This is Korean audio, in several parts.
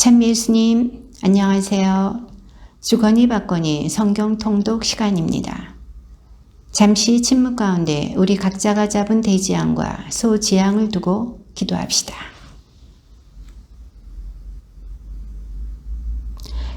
참 예수님, 안녕하세요. 주거니 받거니 성경 통독 시간입니다. 잠시 침묵 가운데 우리 각자가 잡은 대지양과 소지양을 두고 기도합시다.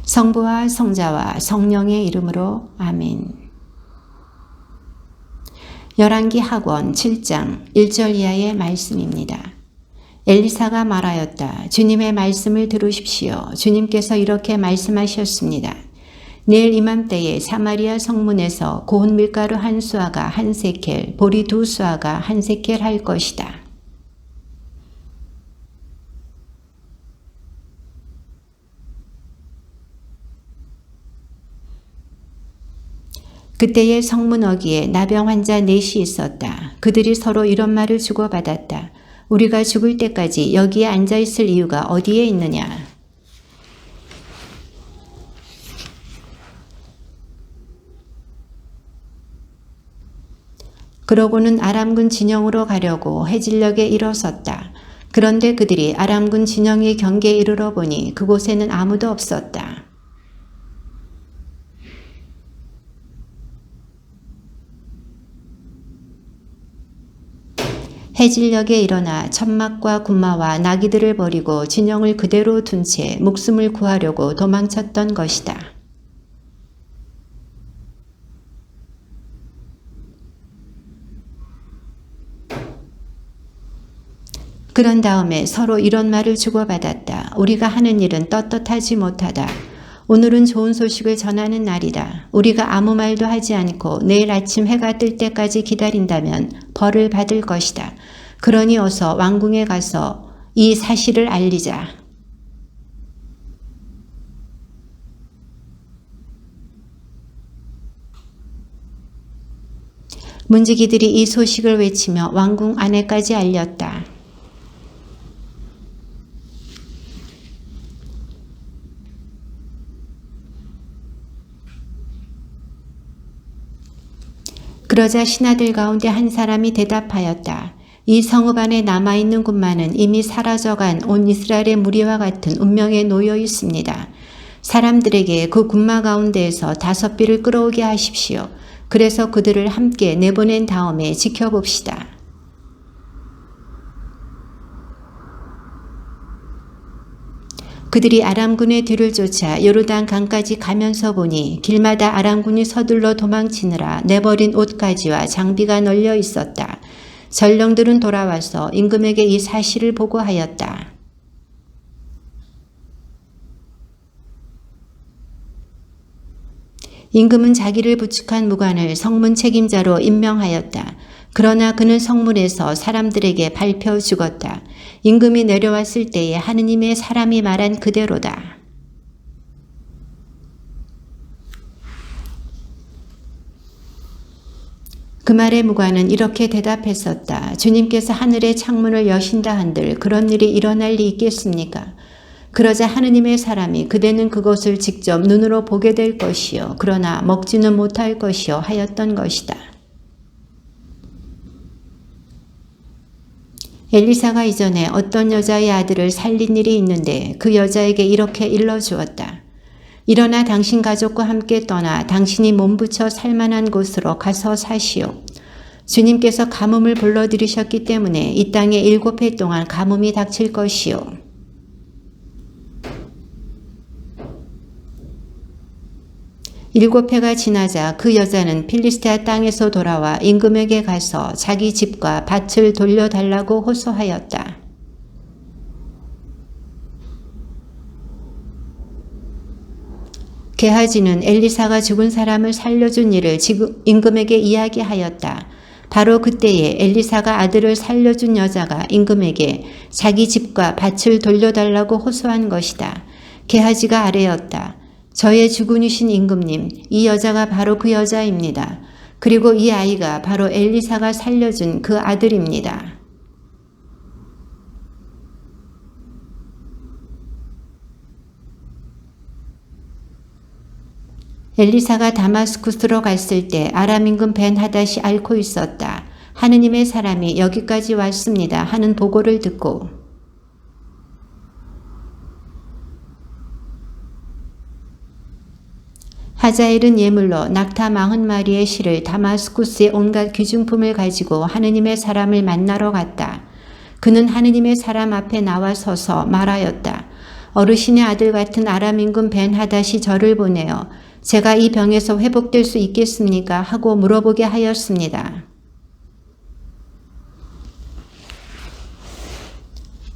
성부와 성자와 성령의 이름으로 아멘. 열왕기 학원 7장 1절 이하의 말씀입니다. 엘리사가 말하였다. 주님의 말씀을 들으십시오. 주님께서 이렇게 말씀하셨습니다. 내일 이맘때에 사마리아 성문에서 고운 밀가루 한 수아가 한 세켈, 보리 두 수아가 한 세켈 할 것이다. 그때의 성문 어귀에 나병 환자 넷이 있었다. 그들이 서로 이런 말을 주고받았다. 우리가 죽을 때까지 여기에 앉아있을 이유가 어디에 있느냐? 그러고는 아람군 진영으로 가려고 해질녘에 일어섰다. 그런데 그들이 아람군 진영의 경계에 이르러 보니 그곳에는 아무도 없었다. 해질녘에 일어나 천막과 군마와 나귀들을 버리고 진영을 그대로 둔 채 목숨을 구하려고 도망쳤던 것이다. 그런 다음에 서로 이런 말을 주고받았다. 우리가 하는 일은 떳떳하지 못하다. 오늘은 좋은 소식을 전하는 날이다. 우리가 아무 말도 하지 않고 내일 아침 해가 뜰 때까지 기다린다면 벌을 받을 것이다. 그러니 어서 왕궁에 가서 이 사실을 알리자. 문지기들이 이 소식을 외치며 왕궁 안에까지 알렸다. 그러자 신하들 가운데 한 사람이 대답하였다. 이 성읍 안에 남아있는 군마는 이미 사라져간 온 이스라엘의 무리와 같은 운명에 놓여 있습니다. 사람들에게 그 군마 가운데에서 5비를 끌어오게 하십시오. 그래서 그들을 함께 내보낸 다음에 지켜봅시다. 그들이 아람군의 뒤를 쫓아 요르단 강까지 가면서 보니 길마다 아람군이 서둘러 도망치느라 내버린 옷가지와 장비가 널려 있었다. 전령들은 돌아와서 임금에게 이 사실을 보고하였다. 임금은 자기를 부축한 무관을 성문 책임자로 임명하였다. 그러나 그는 성문에서 사람들에게 밟혀 죽었다. 임금이 내려왔을 때에 하느님의 사람이 말한 그대로다. 그 말에 무관은 이렇게 대답했었다. 주님께서 하늘의 창문을 여신다 한들 그런 일이 일어날 리 있겠습니까? 그러자 하느님의 사람이 그대는 그것을 직접 눈으로 보게 될 것이요. 그러나 먹지는 못할 것이요 하였던 것이다. 엘리사가 이전에 어떤 여자의 아들을 살린 일이 있는데 그 여자에게 이렇게 일러주었다. 일어나 당신 가족과 함께 떠나 당신이 몸부쳐 살만한 곳으로 가서 사시오. 주님께서 가뭄을 불러들이셨기 때문에 이 땅에 7해 동안 가뭄이 닥칠 것이오. 일곱 해가 지나자 그 여자는 필리스테아 땅에서 돌아와 임금에게 가서 자기 집과 밭을 돌려달라고 호소하였다. 게하지는 엘리사가 죽은 사람을 살려준 일을 임금에게 이야기하였다. 바로 그때에 엘리사가 아들을 살려준 여자가 임금에게 자기 집과 밭을 돌려달라고 호소한 것이다. 게하지가 아뢰었다. 저의 주군이신 임금님, 이 여자가 바로 그 여자입니다. 그리고 이 아이가 바로 엘리사가 살려준 그 아들입니다. 엘리사가 다마스쿠스로 갔을 때 아람 임금 벤하닷이 앓고 있었다. 하느님의 사람이 여기까지 왔습니다 하는 보고를 듣고 하자엘은 예물로 낙타 40마리의 실을 다마스쿠스의 온갖 귀중품을 가지고 하느님의 사람을 만나러 갔다. 그는 하느님의 사람 앞에 나와 서서 말하였다. 어르신의 아들 같은 아람 임금 벤하닷이 저를 보내어 제가 이 병에서 회복될 수 있겠습니까? 하고 물어보게 하였습니다.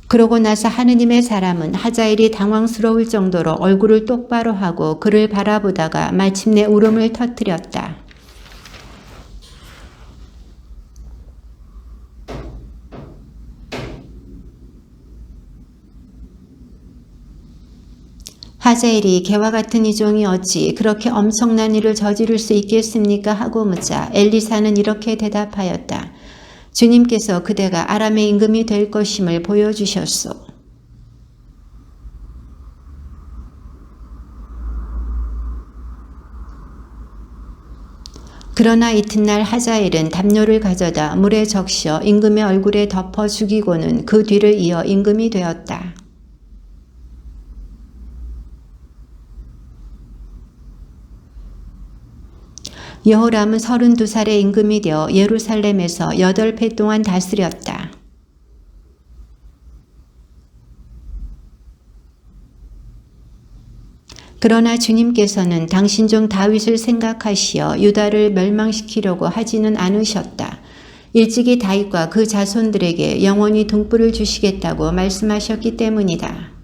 그러고 나서 하느님의 사람은 하자엘이 당황스러울 정도로 얼굴을 똑바로 하고 그를 바라보다가 마침내 울음을 터뜨렸다. 하자엘이 개와 같은 이 종이 어찌 그렇게 엄청난 일을 저지를 수 있겠습니까? 하고 묻자 엘리사는 이렇게 대답하였다. 주님께서 그대가 아람의 임금이 될 것임을 보여주셨소. 그러나 이튿날 하자엘은 담요를 가져다 물에 적셔 임금의 얼굴에 덮어 죽이고는 그 뒤를 이어 임금이 되었다. 여호람은 32살의 임금이 되어 예루살렘에서 8해 동안 다스렸다. 그러나 주님께서는 당신 종 다윗을 생각하시어 유다를 멸망시키려고 하지는 않으셨다. 일찍이 다윗과 그 자손들에게 영원히 등불을 주시겠다고 말씀하셨기 때문이다.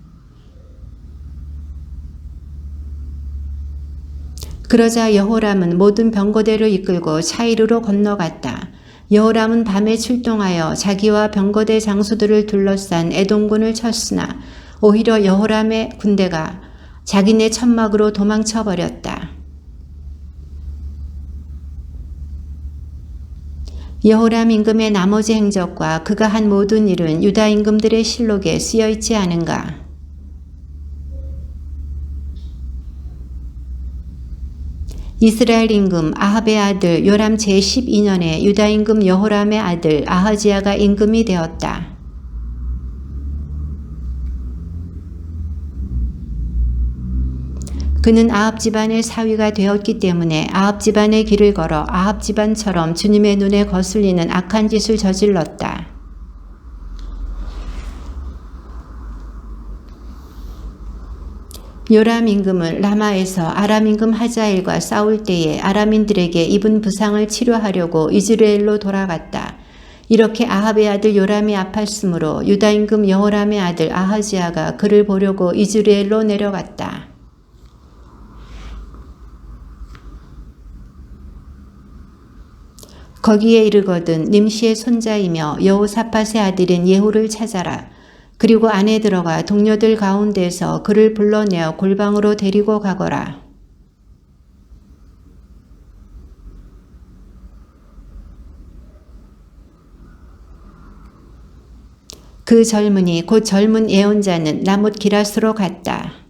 그러자 여호람은 모든 병거대를 이끌고 차이르로 건너갔다. 여호람은 밤에 출동하여 자기와 병거대 장수들을 둘러싼 에돔군을 쳤으나 오히려 여호람의 군대가 자기네 천막으로 도망쳐버렸다. 여호람 임금의 나머지 행적과 그가 한 모든 일은 유다 임금들의 실록에 쓰여있지 않은가? 이스라엘 임금 아합의 아들 요람 제12년에 유다 임금 여호람의 아들 아하지야가 임금이 되었다. 그는 아합 집안의 사위가 되었기 때문에 아합 집안의 길을 걸어 아합 집안처럼 주님의 눈에 거슬리는 악한 짓을 저질렀다. 요람 임금은 라마에서 아람 임금 하자엘과 싸울 때에 아람인들에게 입은 부상을 치료하려고 이즈라엘로 돌아갔다. 이렇게 아합의 아들 요람이 아팠으므로 유다 임금 여호람의 아들 아하지야가 그를 보려고 이즈라엘로 내려갔다. 거기에 이르거든 님시의 손자이며 여호사밧의 아들인 예후를 찾아라. 그리고 안에 들어가 동료들 가운데서 그를 불러내어 골방으로 데리고 가거라. 그 젊은이 곧 젊은 예언자는 라못 기라스로 갔다.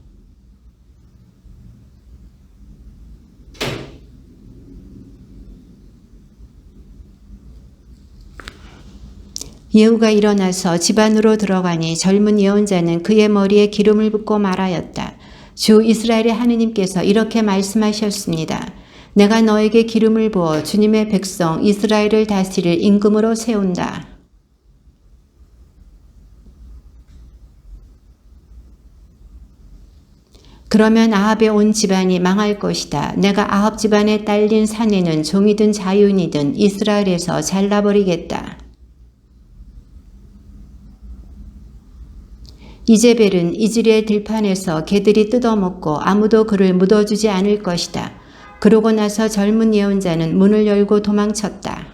예후가 일어나서 집 안으로 들어가니 젊은 예언자는 그의 머리에 기름을 붓고 말하였다. 주 이스라엘의 하느님께서 이렇게 말씀하셨습니다. 내가 너에게 기름을 부어 주님의 백성 이스라엘을 다스릴 임금으로 세운다. 그러면 아합의 온 집안이 망할 것이다. 내가 아합 집안에 딸린 사내는 종이든 자유인이든 이스라엘에서 잘라버리겠다. 이제벨은 이즈리엘 들판에서 개들이 뜯어먹고 아무도 그를 묻어주지 않을 것이다. 그러고 나서 젊은 예언자는 문을 열고 도망쳤다.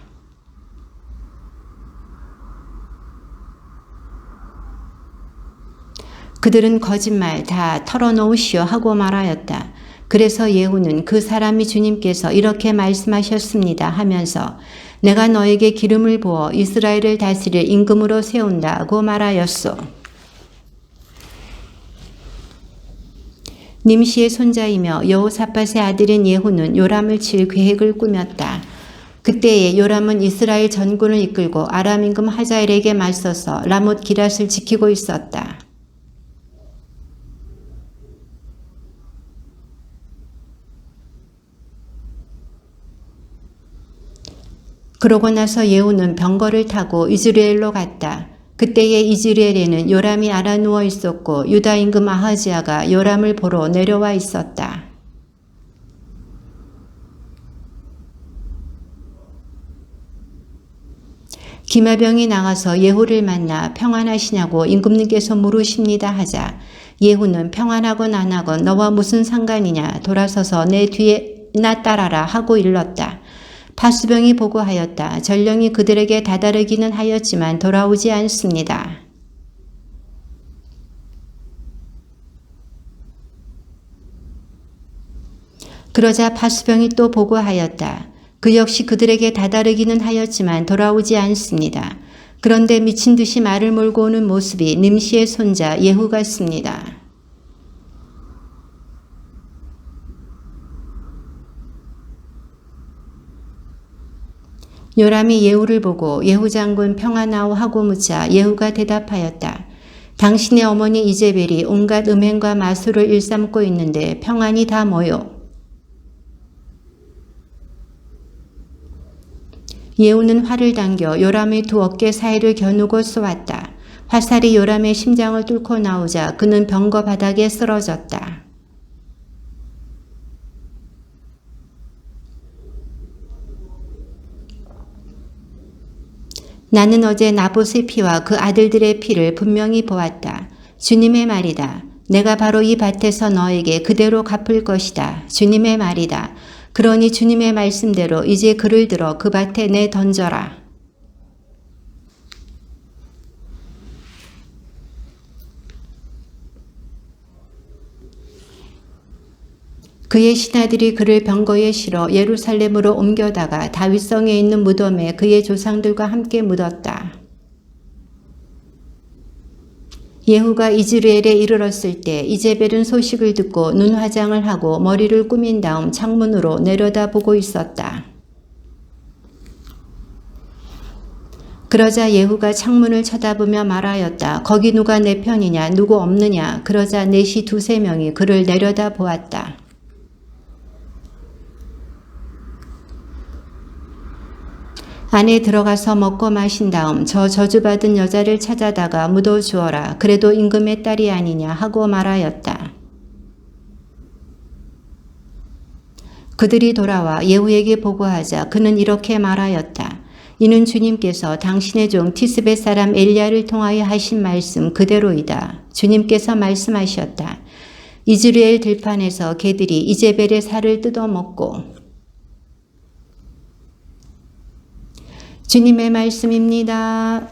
그들은 거짓말 다 털어놓으시오 하고 말하였다. 그래서 예후는 그 사람이 주님께서 이렇게 말씀하셨습니다 하면서 내가 너에게 기름을 부어 이스라엘을 다스릴 임금으로 세운다고 말하였소. 님시의 손자이며 여호사밧의 아들인 예후는 요람을 칠 계획을 꾸몄다. 그때에 요람은 이스라엘 전군을 이끌고 아람 임금 하자엘에게 맞서서 라못 기랏을 지키고 있었다. 그러고 나서 예후는 병거를 타고 이즈레엘로 갔다. 그때에 이즈레엘에는 요람이 알아 누워 있었고 유다 임금 아하지야가 요람을 보러 내려와 있었다. 기마병이 나가서 예후를 만나 평안하시냐고 임금님께서 물으십니다 하자 예후는 평안하건 안 하건 너와 무슨 상관이냐 돌아서서 내 뒤에 나 따라라 하고 일렀다. 파수병이 보고하였다. 전령이 그들에게 다다르기는 하였지만 돌아오지 않습니다. 그러자 파수병이 또 보고하였다. 그 역시 그들에게 다다르기는 하였지만 돌아오지 않습니다. 그런데 미친 듯이 말을 몰고 오는 모습이 nim시의 손자 예후 같습니다. 요람이 예후를 보고 예후 장군 평안하오 하고 묻자 예후가 대답하였다. 당신의 어머니 이제벨이 온갖 음행과 마술을 일삼고 있는데 평안이 다 뭐요? 예후는 활을 당겨 요람의 두 어깨 사이를 겨누고 쏘았다. 화살이 요람의 심장을 뚫고 나오자 그는 병거 바닥에 쓰러졌다. 나는 어제 나봇의 피와 그 아들들의 피를 분명히 보았다. 주님의 말이다. 내가 바로 이 밭에서 너에게 그대로 갚을 것이다. 주님의 말이다. 그러니 주님의 말씀대로 이제 그를 들어 그 밭에 내 던져라. 그의 신하들이 그를 병거에 실어 예루살렘으로 옮겨다가 다윗성에 있는 무덤에 그의 조상들과 함께 묻었다. 예후가 이즈레엘에 이르렀을 때 이제벨은 소식을 듣고 눈 화장을 하고 머리를 꾸민 다음 창문으로 내려다보고 있었다. 그러자 예후가 창문을 쳐다보며 말하였다. 거기 누가 내 편이냐 누구 없느냐. 그러자 넷이 두세 명이 그를 내려다보았다. 안에 들어가서 먹고 마신 다음 저 저주받은 여자를 찾아다가 묻어주어라. 그래도 임금의 딸이 아니냐 하고 말하였다. 그들이 돌아와 예후에게 보고하자 그는 이렇게 말하였다. 이는 주님께서 당신의 종 티스벳 사람 엘리야를 통하여 하신 말씀 그대로이다. 주님께서 말씀하셨다. 이즈레엘 들판에서 개들이 이제벨의 살을 뜯어먹고 주님의 말씀입니다.